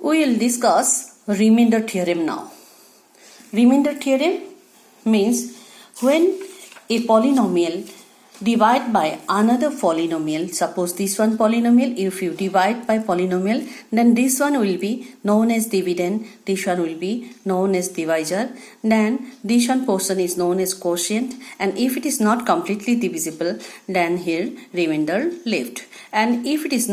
We will discuss remainder theorem now. Remainder theorem means when a polynomial divide by another polynomial, suppose this one polynomial, if you divide by polynomial, then this one will be known as dividend, this one will be known as divisor, then this one portion is known as quotient, and if it is not completely divisible, then here remainder left, and if it is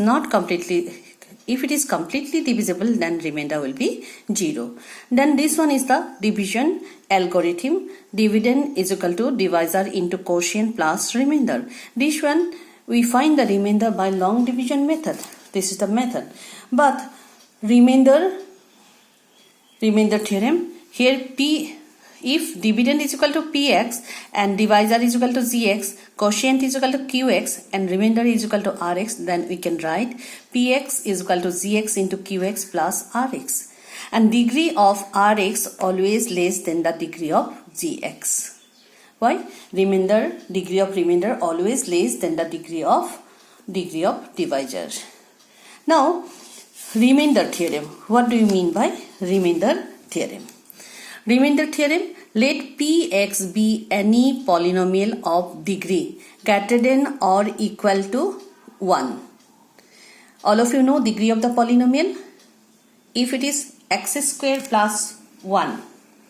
completely divisible, then remainder will be 0. Then this one is the division algorithm. Dividend is equal to divisor into quotient plus remainder. This one we find the remainder by long division method. This is the method. But remainder theorem, here if dividend is equal to px and divisor is equal to gx, quotient is equal to qx and remainder is equal to rx, then we can write px is equal to gx into qx plus rx. And degree of rx always less than the degree of gx. Why? Degree of remainder always less than the degree of divisor. Now, remainder theorem. What do you mean by remainder theorem? Remainder theorem, let px be any polynomial of degree greater than or equal to 1. All of you know degree of the polynomial. If it is x square plus 1,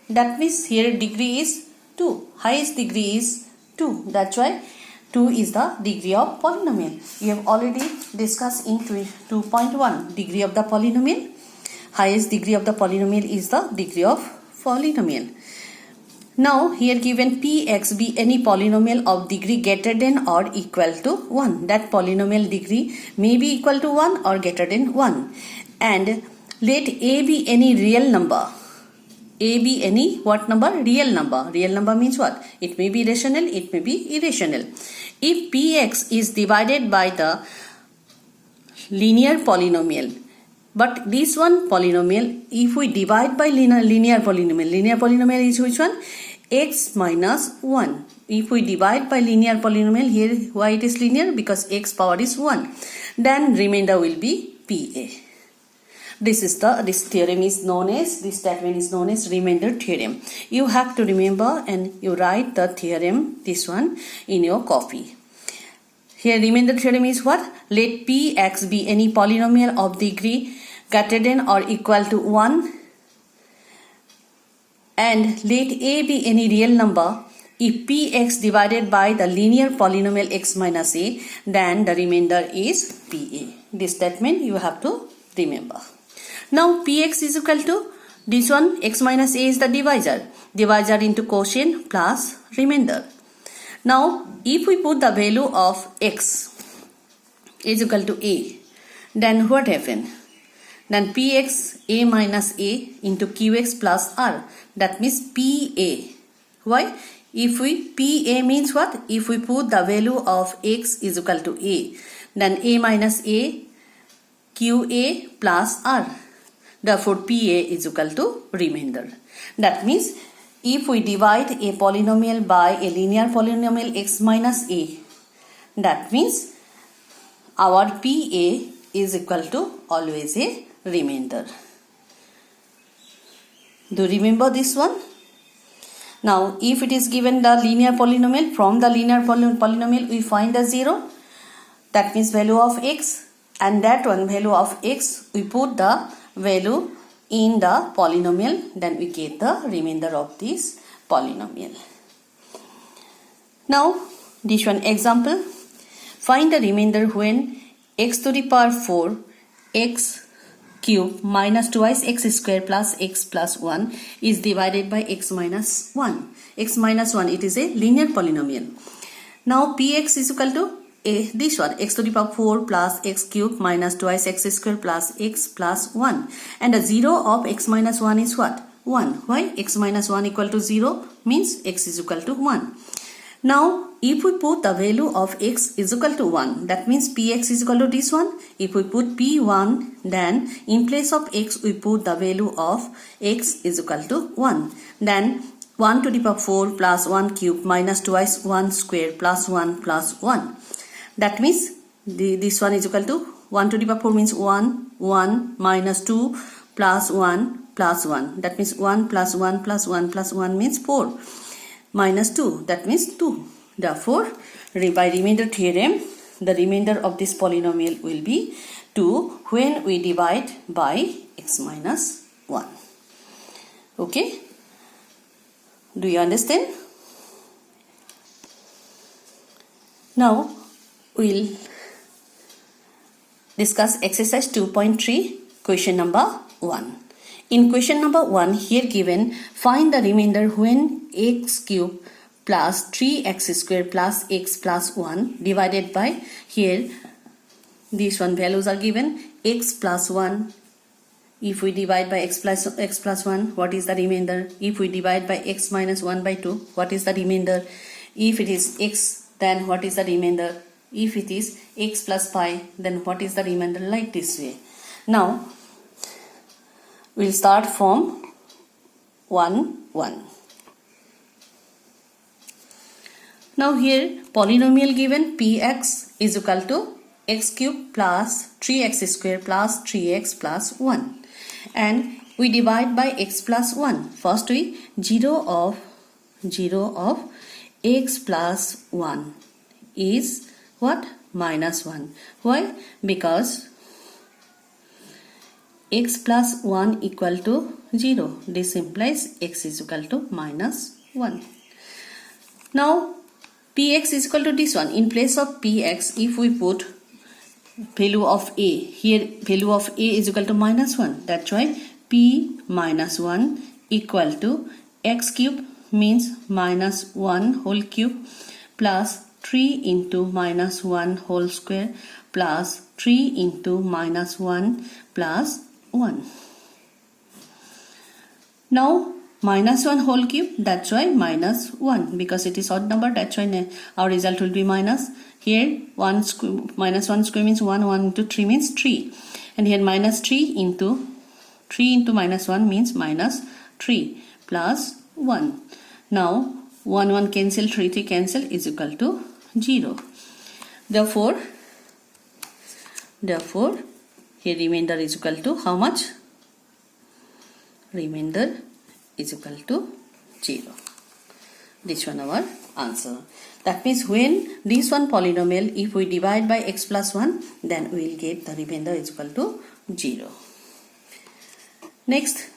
that means here degree is 2. Highest degree is 2. That's why 2 is the degree of polynomial. We have already discussed in 2.1 degree of the polynomial. Highest degree of the polynomial is the degree of polynomial. Now here given px be any polynomial of degree greater than or equal to 1. That polynomial degree may be equal to 1 or greater than 1. And let a be any real number. A be any what number? Real number. Real number means what? It may be rational, it may be irrational. If px is divided by the linear polynomial, but this one polynomial, if we divide by linear polynomial is which one? X minus 1. If we divide by linear polynomial, here why it is linear? Because x power is 1. Then remainder will be PA. This statement is known as remainder theorem. You have to remember and you write the theorem, this one, in your copy. Here remainder theorem is what? Let px be any polynomial of degree greater than or equal to 1 and let a be any real number. If px divided by the linear polynomial x minus a, then the remainder is PA. This statement you have to remember. Now px is equal to this one, x minus a is the divisor into quotient plus remainder. Now if we put the value of x is equal to a, then what happens? Then px a minus a into qx plus r, that means PA. Why? If we PA means what? If we put the value of x is equal to a, then a minus a qa plus r. Therefore PA is equal to remainder. That means if we divide a polynomial by a linear polynomial x minus a, that means our PA is equal to always a remainder. Do you remember this one? Now if it is given the linear polynomial, from the linear polynomial we find the 0, that means value of x, and that one value of x we put the value in the polynomial, then we get the remainder of this polynomial. Now this one example, find the remainder when x to the power 4 x cube minus twice x square plus x plus 1 is divided by x minus 1. X minus 1, it is a linear polynomial. Now px is equal to this one, x to the power 4 plus x cube minus twice x square plus x plus 1. And the 0 of x minus 1 is what? 1. Why? X minus 1 equal to 0 means x is equal to 1. Now if we put the value of x is equal to 1, that means px is equal to this one. If we put p1, then in place of x we put the value of x is equal to 1. Then 1 to the power 4 plus 1 cube minus twice 1 square plus 1 plus 1. That means this one is equal to 1 to the power 4 means 1, 1 minus 2 plus 1 plus 1. That means 1 plus 1 plus 1 plus 1 means 4. Minus 2. That means 2. Therefore, by remainder theorem, the remainder of this polynomial will be 2 when we divide by x minus 1. Okay? Do you understand? Now, we'll discuss exercise 2.3, question number 1. In question number 1, here given, find the remainder when x cube plus 3x square plus x plus 1 divided by, here these one values are given, x plus 1. If we divide by x plus 1, what is the remainder? If we divide by x minus 1 by 2, what is the remainder? If it is x, then what is the remainder? If it is x plus pi, then what is the remainder? Like this way. Now, we'll start from 1, 1. Now here, polynomial given px is equal to x cube plus 3x square plus 3x plus 1. And we divide by x plus 1. First we 0 of x plus 1 is what? Minus 1. Why? Because x plus 1 equal to 0. This implies x is equal to minus 1. Now px is equal to this one. In place of px, if we put value of a, here value of a is equal to minus 1. That's why p minus 1 equal to x cube means minus 1 whole cube plus 3 into minus 1 whole square plus 3 into minus 1 plus 1. Now minus 1 whole cube, that's why minus 1, because it is odd number, that's why our result will be minus. Here minus 1 square means 1, 1 into 3 means 3. And here minus 3 into minus 1 means minus 3 plus 1. Now 1, 1 cancel, 3, 3 cancel is equal to 0. Therefore, here remainder is equal to how much? Remainder is equal to 0. This one our answer. That means when this one polynomial, if we divide by x plus 1, then we will get the remainder is equal to 0. Next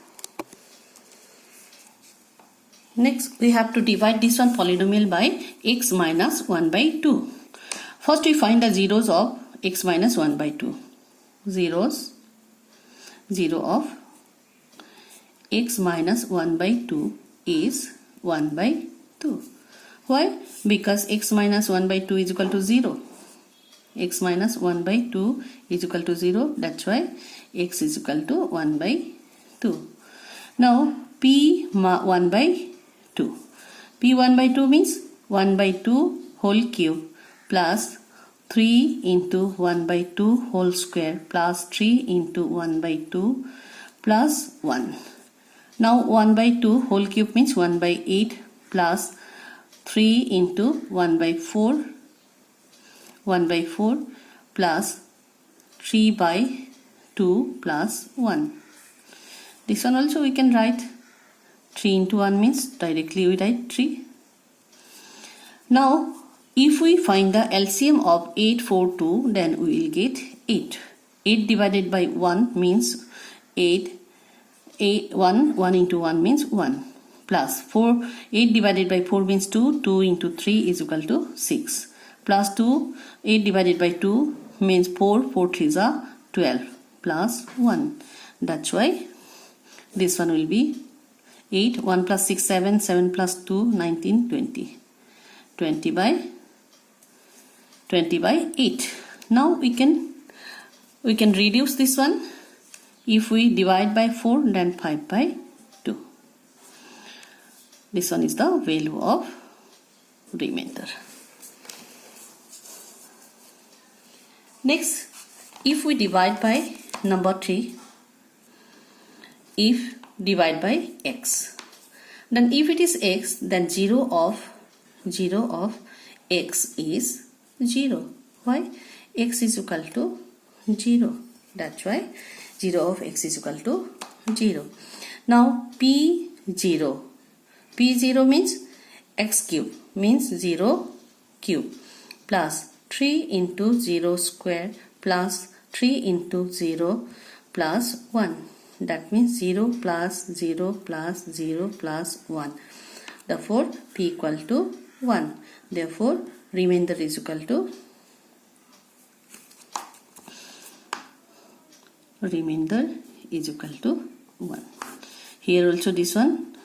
we have to divide this one polynomial by x minus 1 by 2. First we find the zeros of x minus 1 by 2. 0 of x minus 1 by 2 is 1 by 2. Why? Because x minus 1 by 2 is equal to 0. X minus 1 by 2 is equal to 0. That's why x is equal to 1 by 2. Now p 1 by 2. P 1 by 2 means 1 by 2 whole cube plus 3 into 1 by 2 whole square plus 3 into 1 by 2 plus 1. Now 1 by 2 whole cube means 1 by 8 plus 3 into 1 by 4 plus 3 by 2 plus 1. This one also we can write 3 into 1 means directly we write 3. Now if we find the LCM of 8, 4, 2, then we will get 8. 8 divided by 1 means 8. 1 into 1 means 1 plus 4. 8 divided by 4 means 2. 2 into 3 is equal to 6 plus 2. 8 divided by 2 means 4. 4 3s are 12 plus 1. That's why this one will be 8. 1 plus 6 7. 7 plus 2 19 20. 20 by 8. Now we can reduce this one. If we divide by 4, then 5 by 2. This one is the value of remainder. Next, if we divide by number 3, if divide by x, then if it is x, then 0 of x is 0. Why? X is equal to 0. That's why 0 of x is equal to 0. Now P0 means x cube means 0 cube plus 3 into 0 square plus 3 into 0 plus 1. That means 0 plus 0 plus 0 plus 1. Therefore P equal to 1. Therefore remainder is equal to remainder is equal to 1. Here also this one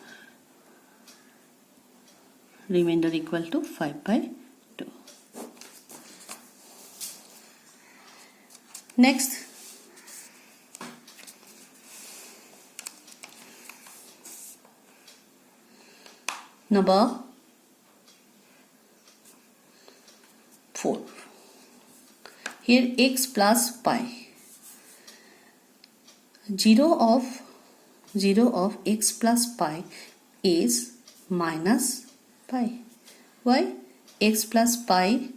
remainder equal to 5/2. Next, number 4. Here x plus pi. 0 of x plus pi is minus pi. Why? X plus pi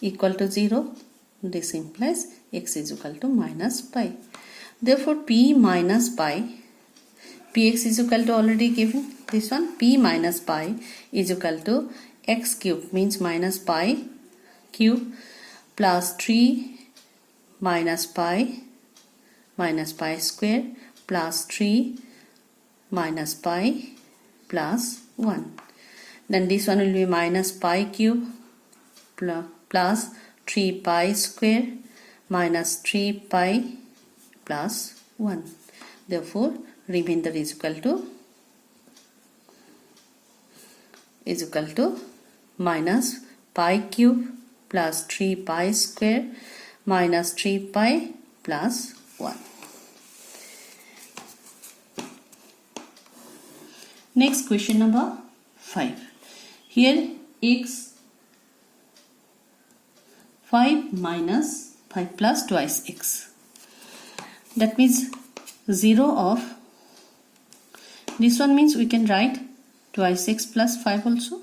equal to 0. This implies x is equal to minus pi. Therefore p minus pi, px is equal to already given. This one p minus pi is equal to x cube means minus pi cube plus 3 minus pi square plus 3 minus pi plus 1. Then this one will be minus pi cube plus 3 pi square minus 3 pi plus 1. Therefore remainder is equal to minus pi cube plus 3 pi square minus 3 pi plus 1. Next question number 5. Here x 5 minus 5 plus twice x. That means 0 of this one means we can write twice x plus 5 also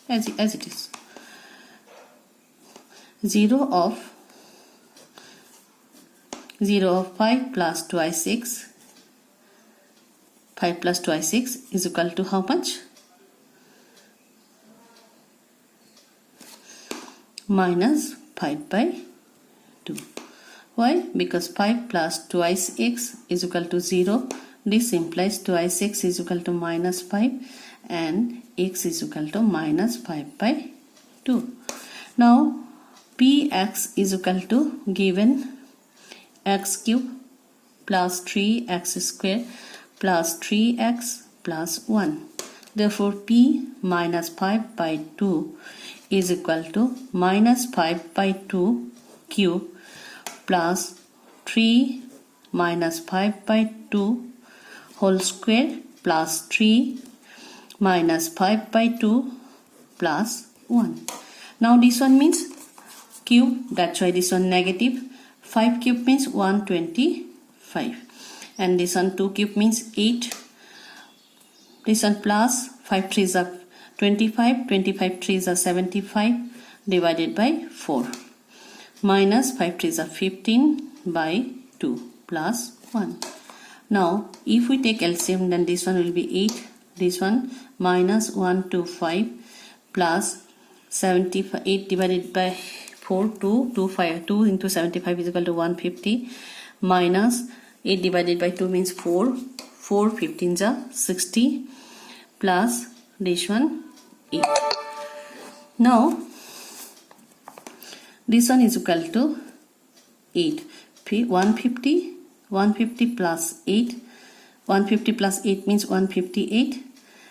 as it is. 0 of 5 plus twice x, 5 plus twice x is equal to how much? Minus 5/2. Why? Because 5 plus twice x is equal to 0. This implies twice x is equal to minus 5 and x is equal to minus 5/2. Now px is equal to given x cube plus 3x square plus 3x plus 1. Therefore p minus 5/2 is equal to minus 5/2 cube plus 3 minus 5/2 whole square plus 3 minus 5/2 plus 1. Now this one means cube, that's why this one negative. 5 cube means 125 and this one 2 cube means 8. This one plus 5 3s are 25, 25 3s are 75 divided by 4 minus 5 3s are 15/2 plus 1. Now if we take LCM then this one will be 8, this one minus 125 plus 78 divided by 4 2 into 75 is equal to 150 minus 8 divided by 2 means 4 15s are 60 plus this one 8. Now this one is equal to 8. 150 plus 8, 150 plus 8 means 158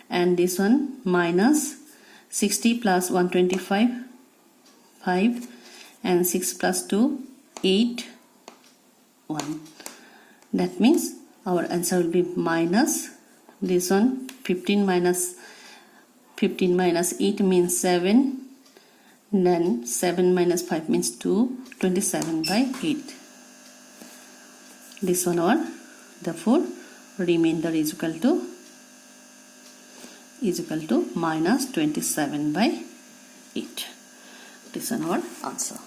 and this one minus 60 plus 125 5 and 6 plus 2 8 1. That means our answer will be minus this one 15 minus 8 means 7, then 7 minus 5 means 2, 27/8. This one or therefore remainder is equal to minus 27/8. This one our answer.